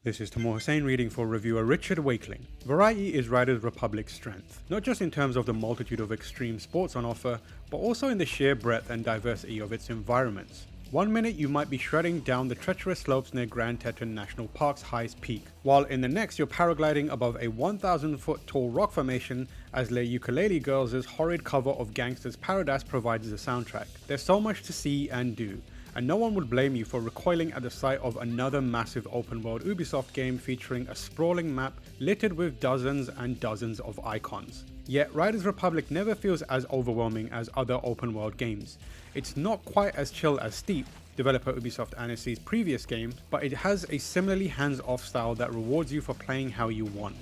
This is Tamor Hussain reading for reviewer Richard Wakeling. Variety is Riders Republic's strength, not just in terms of the multitude of extreme sports on offer, but also in the sheer breadth and diversity of its environments. One minute you might be shredding down the treacherous slopes near Grand Teton National Park's highest peak, while in the next you're paragliding above a 1,000 foot tall rock formation as Le Ukulele Girls' horrid cover of Gangsta's Paradise provides the soundtrack. There's so much to see and do, and no one would blame you for recoiling at the sight of another massive open-world Ubisoft game featuring a sprawling map littered with dozens and dozens of icons. Yet Riders Republic never feels as overwhelming as other open-world games. It's not quite as chill as Steep, developer Ubisoft Annecy's previous game, but it has a similarly hands-off style that rewards you for playing how you want.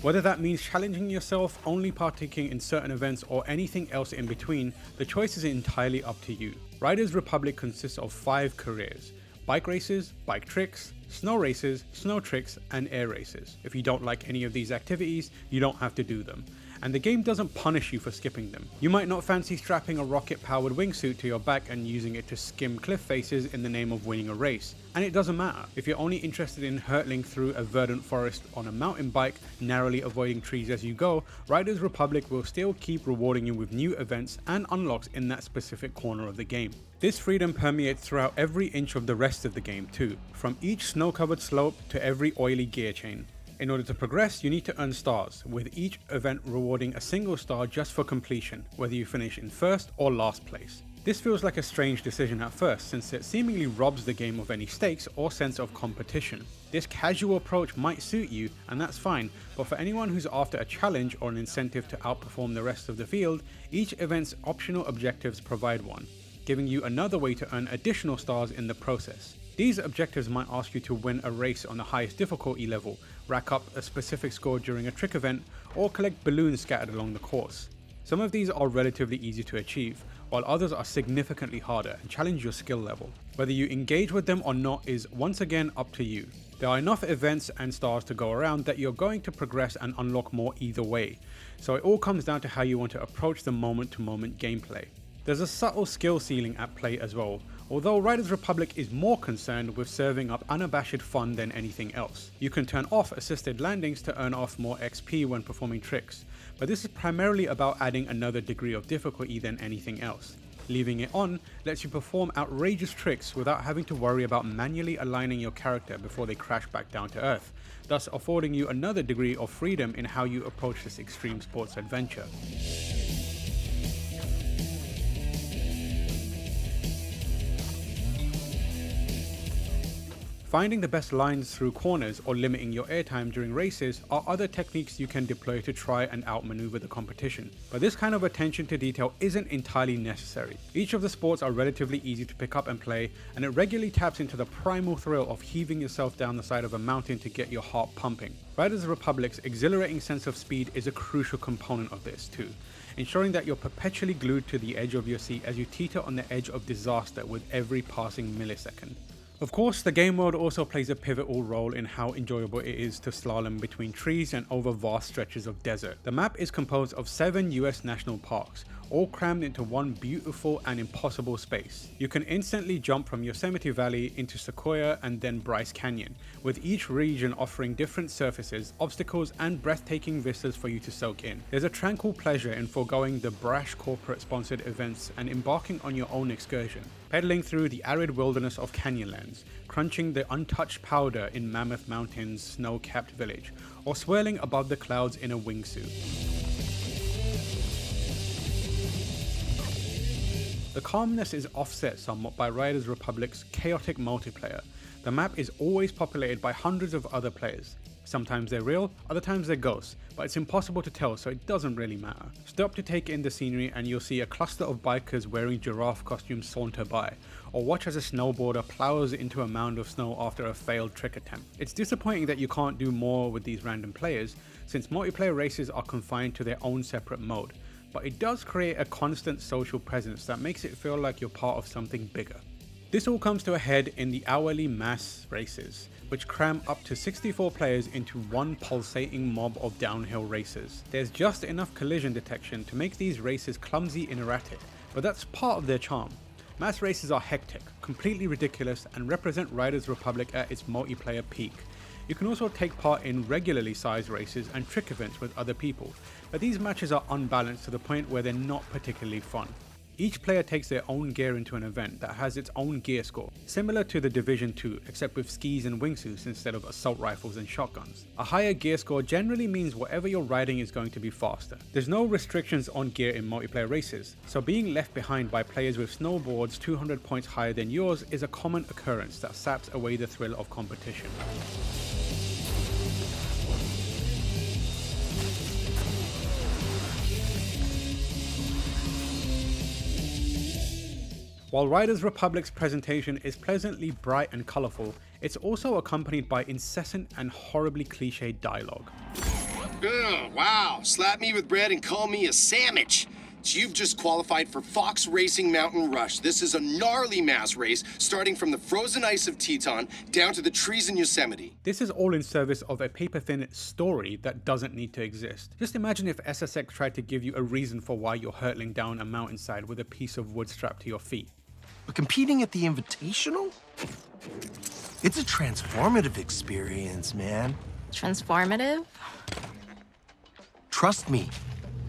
Whether that means challenging yourself, only partaking in certain events, or anything else in between, the choice is entirely up to you. Riders Republic consists of 5 careers: bike races, bike tricks, snow races, snow tricks, and air races. If you don't like any of these activities, you don't have to do them, and the game doesn't punish you for skipping them. You might not fancy strapping a rocket-powered wingsuit to your back and using it to skim cliff faces in the name of winning a race, and it doesn't matter. If you're only interested in hurtling through a verdant forest on a mountain bike, narrowly avoiding trees as you go, Riders Republic will still keep rewarding you with new events and unlocks in that specific corner of the game. This freedom permeates throughout every inch of the rest of the game too, from each snow-covered slope to every oily gear chain. In order to progress, you need to earn stars, with each event rewarding a single star just for completion, whether you finish in first or last place. This feels like a strange decision at first, since it seemingly robs the game of any stakes or sense of competition. This casual approach might suit you, and that's fine, but for anyone who's after a challenge or an incentive to outperform the rest of the field, each event's optional objectives provide one, giving you another way to earn additional stars in the process. These objectives might ask you to win a race on the highest difficulty level, rack up a specific score during a trick event, or collect balloons scattered along the course. Some of these are relatively easy to achieve, while others are significantly harder and challenge your skill level. Whether you engage with them or not is once again up to you. There are enough events and stars to go around that you're going to progress and unlock more either way, so it all comes down to how you want to approach the moment-to-moment gameplay. There's a subtle skill ceiling at play as well, although Riders Republic is more concerned with serving up unabashed fun than anything else. You can turn off assisted landings to earn off more XP when performing tricks, but this is primarily about adding another degree of difficulty than anything else. Leaving it on lets you perform outrageous tricks without having to worry about manually aligning your character before they crash back down to earth, thus affording you another degree of freedom in how you approach this extreme sports adventure. Finding the best lines through corners or limiting your airtime during races are other techniques you can deploy to try and outmaneuver the competition, but this kind of attention to detail isn't entirely necessary. Each of the sports are relatively easy to pick up and play, and it regularly taps into the primal thrill of heaving yourself down the side of a mountain to get your heart pumping. Riders Republic's exhilarating sense of speed is a crucial component of this too, ensuring that you're perpetually glued to the edge of your seat as you teeter on the edge of disaster with every passing millisecond. Of course, the game world also plays a pivotal role in how enjoyable it is to slalom between trees and over vast stretches of desert. The map is composed of 7 US national parks, all crammed into one beautiful and impossible space. You can instantly jump from Yosemite Valley into Sequoia and then Bryce Canyon, with each region offering different surfaces, obstacles, and breathtaking vistas for you to soak in. There's a tranquil pleasure in foregoing the brash corporate-sponsored events and embarking on your own excursion, pedaling through the arid wilderness of Canyonlands, crunching the untouched powder in Mammoth Mountain's snow-capped village, or swirling above the clouds in a wingsuit. The calmness is offset somewhat by Riders Republic's chaotic multiplayer. The map is always populated by hundreds of other players. Sometimes they're real, other times they're ghosts, but it's impossible to tell, so it doesn't really matter. Stop to take in the scenery and you'll see a cluster of bikers wearing giraffe costumes saunter by, or watch as a snowboarder plows into a mound of snow after a failed trick attempt. It's disappointing that you can't do more with these random players, since multiplayer races are confined to their own separate mode, but it does create a constant social presence that makes it feel like you're part of something bigger. This all comes to a head in the hourly mass races, which cram up to 64 players into one pulsating mob of downhill racers. There's just enough collision detection to make these races clumsy and erratic, But that's part of their charm. Mass races are hectic, completely ridiculous, and represent Riders Republic at its multiplayer peak. You can also take part in regularly sized races and trick events with other people, but these matches are unbalanced to the point where they're not particularly fun. Each player takes their own gear into an event that has its own gear score, similar to the Division 2 except with skis and wingsuits instead of assault rifles and shotguns. A higher gear score generally means whatever you're riding is going to be faster. There's no restrictions on gear in multiplayer races, so being left behind by players with snowboards 200 points higher than yours is a common occurrence that saps away the thrill of competition. While Riders Republic's presentation is pleasantly bright and colourful, it's also accompanied by incessant and horribly cliched dialogue. Oh, wow, slap me with bread and call me a sandwich. You've just qualified for Fox Racing Mountain Rush. This is a gnarly mass race starting from the frozen ice of Teton down to the trees in Yosemite. This is all in service of a paper-thin story that doesn't need to exist. Just imagine if SSX tried to give you a reason for why you're hurtling down a mountainside with a piece of wood strapped to your feet. But competing at the Invitational? It's a transformative experience, man. Transformative? Trust me,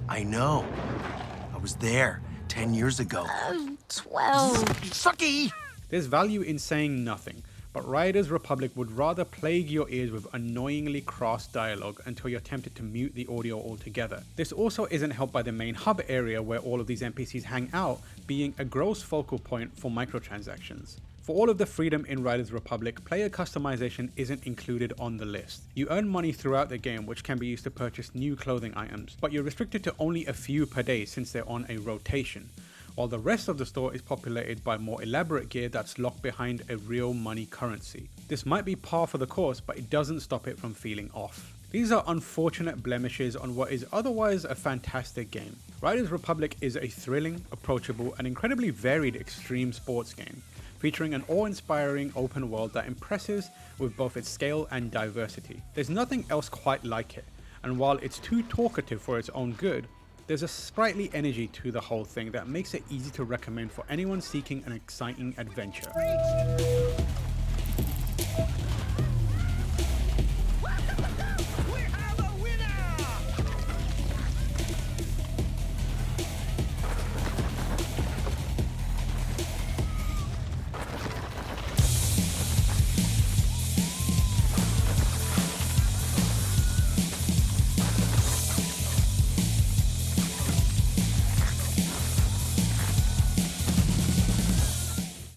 I know. I was there 10 years ago. 12. Sucky! There's value in saying nothing, but Riders Republic would rather plague your ears with annoyingly crass dialogue until you're tempted to mute the audio altogether. This also isn't helped by the main hub area where all of these NPCs hang out being a gross focal point for microtransactions. For all of the freedom in Riders Republic, player customization isn't included on the list. You earn money throughout the game which can be used to purchase new clothing items, but you're restricted to only a few per day since they're on a rotation, while the rest of the store is populated by more elaborate gear that's locked behind a real money currency. This might be par for the course, but it doesn't stop it from feeling off. These are unfortunate blemishes on what is otherwise a fantastic game. Riders Republic is a thrilling, approachable, and incredibly varied extreme sports game, featuring an awe-inspiring open world that impresses with both its scale and diversity. There's nothing else quite like it, and while it's too talkative for its own good, there's a sprightly energy to the whole thing that makes it easy to recommend for anyone seeking an exciting adventure.